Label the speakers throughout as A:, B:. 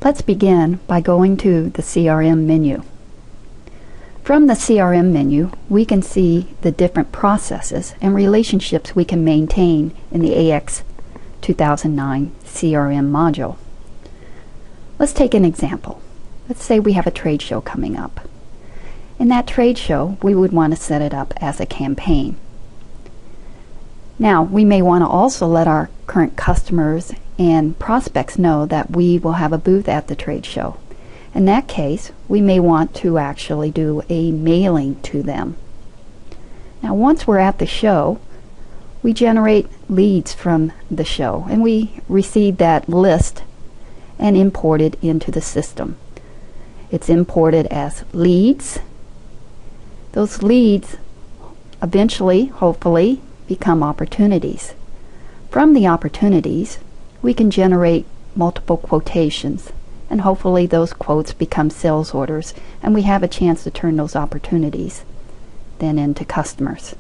A: Let's begin by going to the CRM menu. From the CRM menu, we can see the different processes and relationships we can maintain in the AX2009 CRM module. Let's take an example. Let's say we have a trade show coming up. In that trade show, we would want to set it up as a campaign. Now, we may want to also let our current customers and prospects know that we will have a booth at the trade show. In that case, we may want to actually do a mailing to them. Now, once we're at the show, we generate leads from the show, and we receive that list and import it into the system. It's imported as leads. Those leads eventually, hopefully, become opportunities. From the opportunities, we can generate multiple quotations, and hopefully those quotes become sales orders, and we have a chance to turn those opportunities then into customers.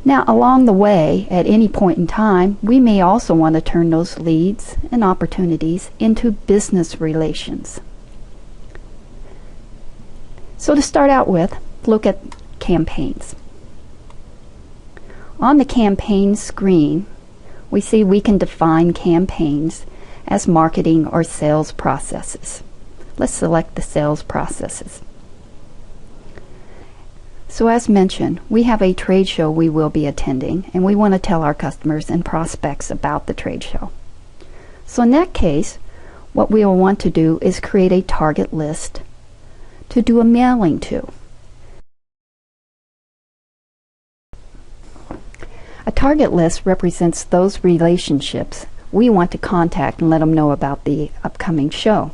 A: Now, along the way, at any point in time, we may also want to turn those leads and opportunities into business relations. So to start out with, look at campaigns. On the campaign screen, we see we can define campaigns as marketing or sales processes. Let's select the sales processes. So as mentioned, we have a trade show we will be attending, and we want to tell our customers and prospects about the trade show. So in that case, what we will want to do is create a target list to do a mailing to. A target list represents those relationships we want to contact and let them know about the upcoming show.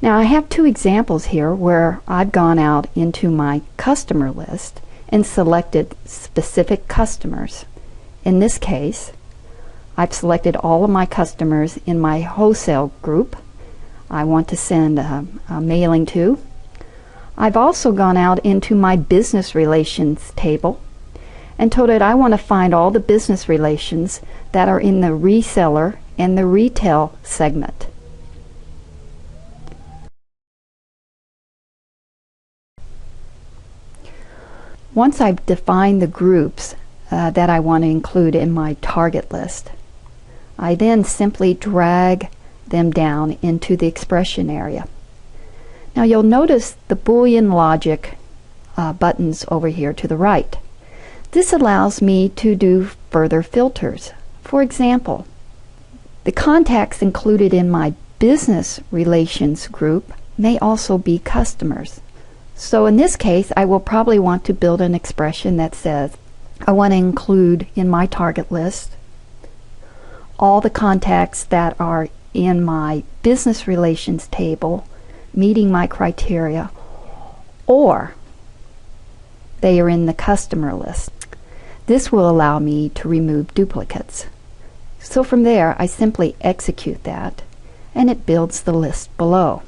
A: Now, I have two examples here where I've gone out into my customer list and selected specific customers. In this case, I've selected all of my customers in my wholesale group I want to send a mailing to. I've also gone out into my business relations table and told it I want to find all the business relations that are in the reseller and the retail segment. Once I've defined the groups that I want to include in my target list, I then simply drag them down into the expression area. Now you'll notice the Boolean logic buttons over here to the right. This allows me to do further filters. For example, the contacts included in my business relations group may also be customers. So in this case, I will probably want to build an expression that says, I want to include in my target list all the contacts that are in my business relations table meeting my criteria, or they are in the customer list. This will allow me to remove duplicates. So from there, I simply execute that, and it builds the list below.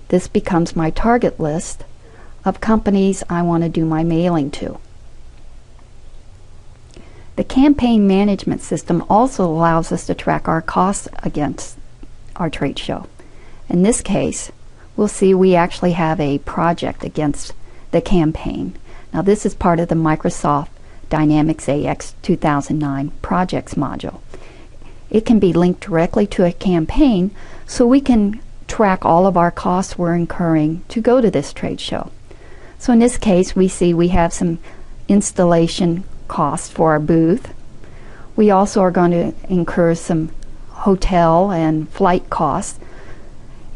A: This becomes my target list of companies I want to do my mailing to. The campaign management system also allows us to track our costs against our trade show. In this case, we'll see we actually have a project against the campaign. Now this is part of the Microsoft Dynamics AX 2009 projects module. It can be linked directly to a campaign, so we can track all of our costs we're incurring to go to this trade show. So in this case, we see we have some installation costs for our booth. We also are going to incur some hotel and flight costs,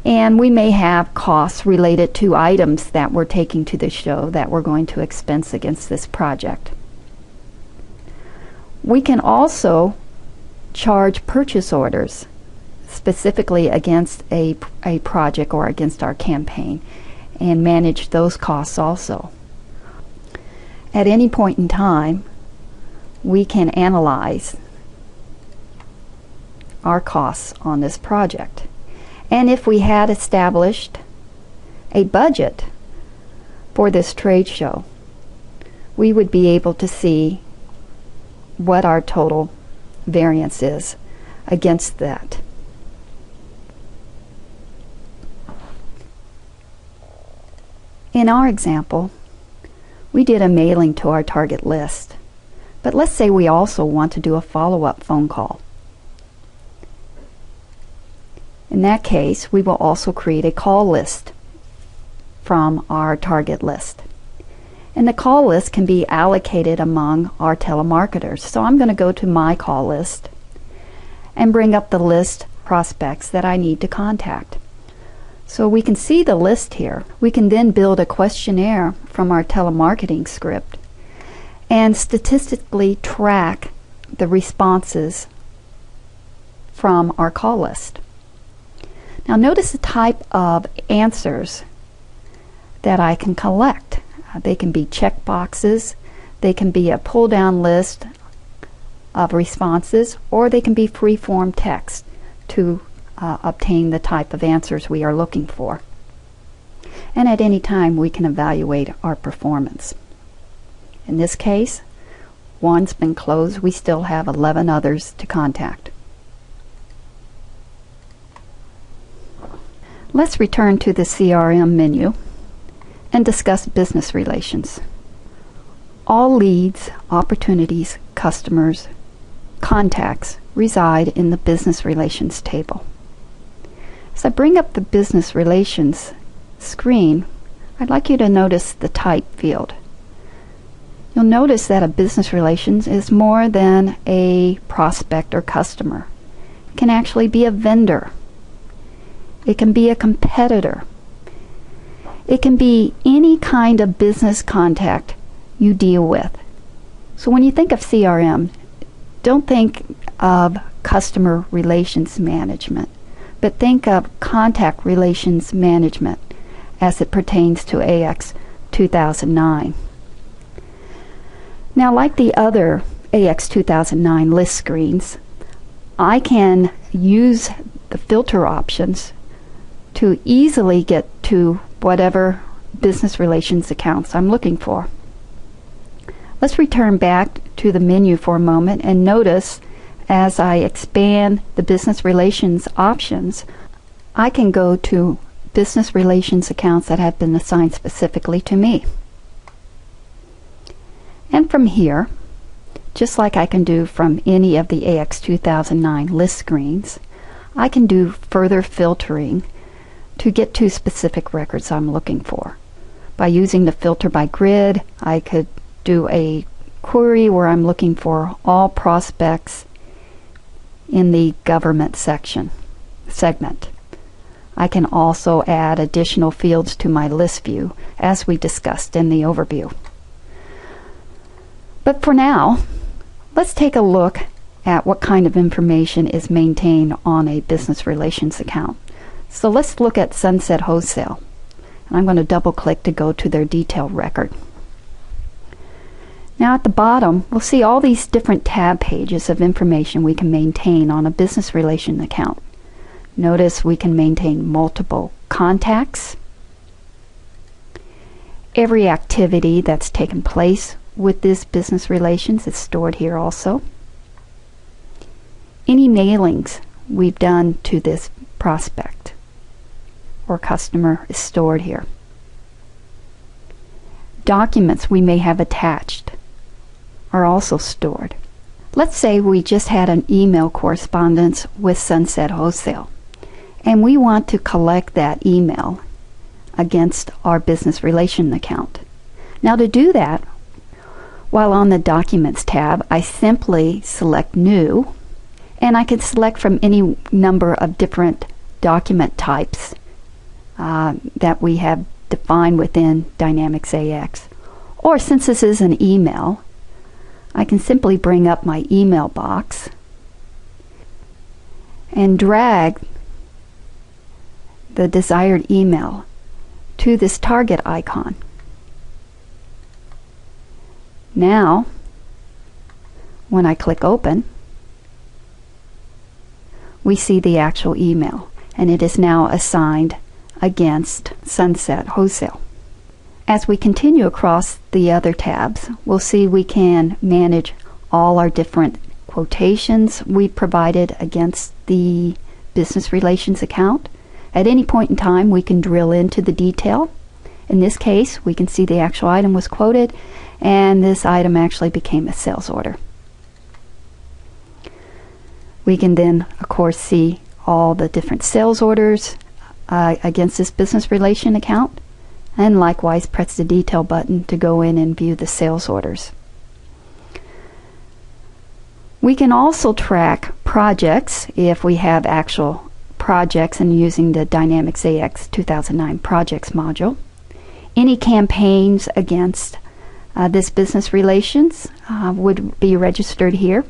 A: and we may have costs related to items that we're taking to the show that we're going to expense against this project. We can also charge purchase orders specifically against a project or against our campaign and manage those costs also. At any point in time, we can analyze our costs on this project. And if we had established a budget for this trade show, we would be able to see what our total variance is against that. In our example, we did a mailing to our target list, but let's say we also want to do a follow-up phone call. In that case, we will also create a call list from our target list. And the call list can be allocated among our telemarketers. So I'm going to go to my call list and bring up the list of prospects that I need to contact. So we can see the list here. We can then build a questionnaire from our telemarketing script and statistically track the responses from our call list. Now notice the type of answers that I can collect. They can be check boxes, they can be a pull-down list of responses, or they can be free-form text to obtain the type of answers we are looking for. And at any time we can evaluate our performance. In this case, one's been closed. We still have 11 others to contact. Let's return to the CRM menu and discuss business relations. All leads, opportunities, customers, contacts reside in the business relations table. As I bring up the business relations screen, I'd like you to notice the type field. You'll notice that a business relations is more than a prospect or customer. It can actually be a vendor. It can be a competitor. It can be any kind of business contact you deal with. So when you think of CRM, don't think of customer relations management, but think of contact relations management as it pertains to AX2009. Now, like the other AX2009 list screens, I can use the filter options to easily get to whatever business relations accounts I'm looking for. Let's return back to the menu for a moment and notice as I expand the business relations options, I can go to business relations accounts that have been assigned specifically to me. And from here, just like I can do from any of the AX2009 list screens, I can do further filtering to get to specific records I'm looking for. By using the filter by grid, I could do a query where I'm looking for all prospects in the government segment. I can also add additional fields to my list view, as we discussed in the overview. But for now, let's take a look at what kind of information is maintained on a business relations account. So let's look at Sunset Wholesale. And I'm going to double click to go to their detailed record. Now at the bottom, we'll see all these different tab pages of information we can maintain on a business relation account. Notice we can maintain multiple contacts, every activity that's taken place with this business relations is stored here also. Any mailings we've done to this prospect or customer is stored here. Documents we may have attached are also stored. Let's say we just had an email correspondence with Sunset Wholesale and we want to collect that email against our business relation account. Now to do that, while on the Documents tab, I simply select New, and I can select from any number of different document types that we have defined within Dynamics AX. Or since this is an email, I can simply bring up my email box and drag the desired email to this target icon. Now, when I click Open, we see the actual email, and it is now assigned against Sunset Wholesale. As we continue across the other tabs, we'll see we can manage all our different quotations we provided against the business relations account. At any point in time, we can drill into the detail In this case, we can see the actual item was quoted, and this item actually became a sales order. We can then, of course, see all the different sales orders against this business relation account, and likewise press the detail button to go in and view the sales orders. We can also track projects if we have actual projects and using the Dynamics AX2009 projects module. Any campaigns against this business relations would be registered here.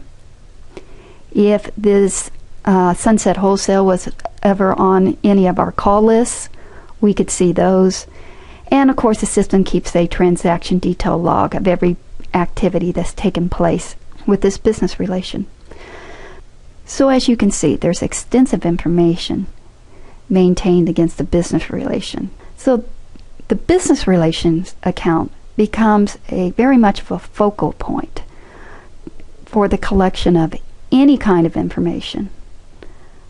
A: If this Sunset Wholesale was ever on any of our call lists, we could see those. And of course, the system keeps a transaction detail log of every activity that's taken place with this business relation. So as you can see, there's extensive information maintained against the business relation. So the business relations account becomes very much of a focal point for the collection of any kind of information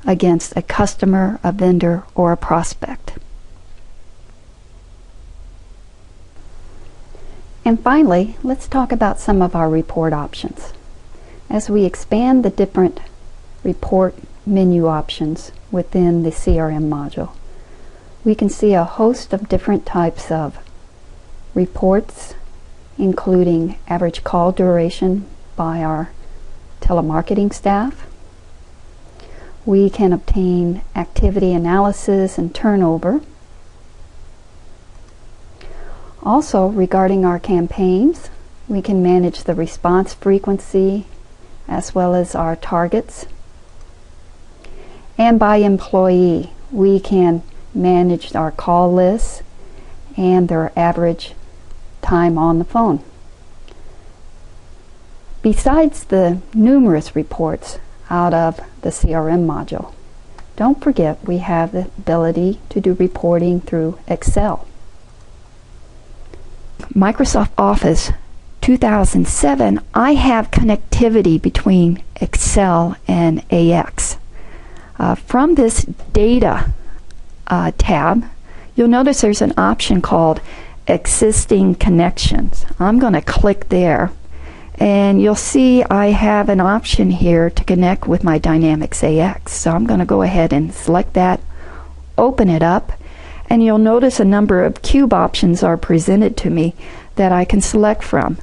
A: against a customer, a vendor, or a prospect. And finally, let's talk about some of our report options. As we expand the different report menu options within the CRM module, we can see a host of different types of reports, including average call duration by our telemarketing staff. We can obtain activity analysis and turnover. Also, regarding our campaigns, we can manage the response frequency as well as our targets. And by employee, we can manage our call lists and their average time on the phone. Besides the numerous reports out of the CRM module, don't forget we have the ability to do reporting through Excel. Microsoft Office 2007, I have connectivity between Excel and AX. From this data tab, you'll notice there's an option called existing connections. I'm going to click there, and you'll see I have an option here to connect with my Dynamics AX. So I'm going to go ahead and select that, open it up, and you'll notice a number of cube options are presented to me that I can select from.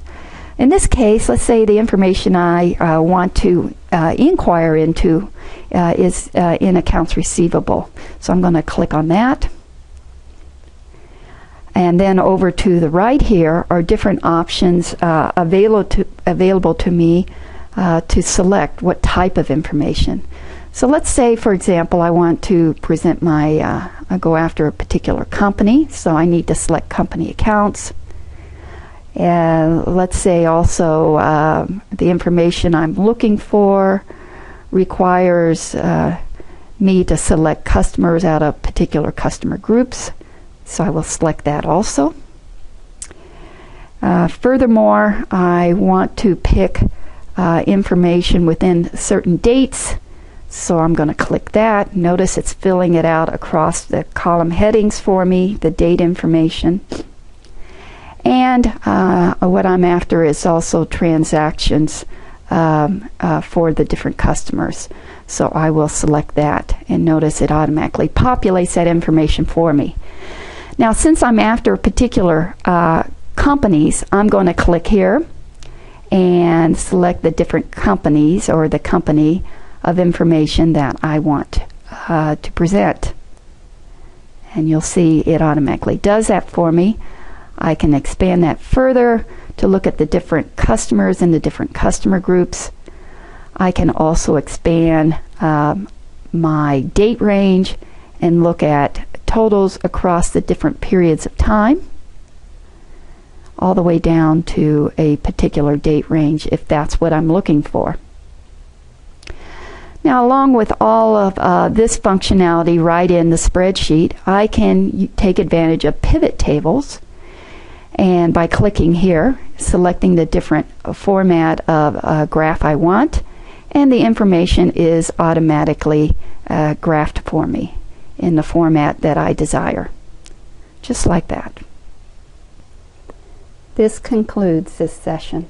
A: In this case, let's say the information I want to inquire into is in accounts receivable. So I'm going to click on that. And then over to the right here are different options available to me to select what type of information. So let's say, for example, I want to present my, go after a particular company, so I need to select company accounts. And let's say also the information I'm looking for requires me to select customers out of particular customer groups. So I will select that also. Furthermore, I want to pick information within certain dates. So I'm going to click that. Notice it's filling it out across the column headings for me, the date information. And what I'm after is also transactions for the different customers. So I will select that, and notice it automatically populates that information for me. Now, since I'm after particular companies, I'm going to click here and select the different companies or the company of information that I want to present. And you'll see it automatically does that for me. I can expand that further to look at the different customers and the different customer groups. I can also expand my date range and look at totals across the different periods of time, all the way down to a particular date range if that's what I'm looking for. Now, along with all of this functionality right in the spreadsheet, I can take advantage of pivot tables. And by clicking here, selecting the different format of graph I want, and the information is automatically graphed for me in the format that I desire. Just like that. This concludes this session.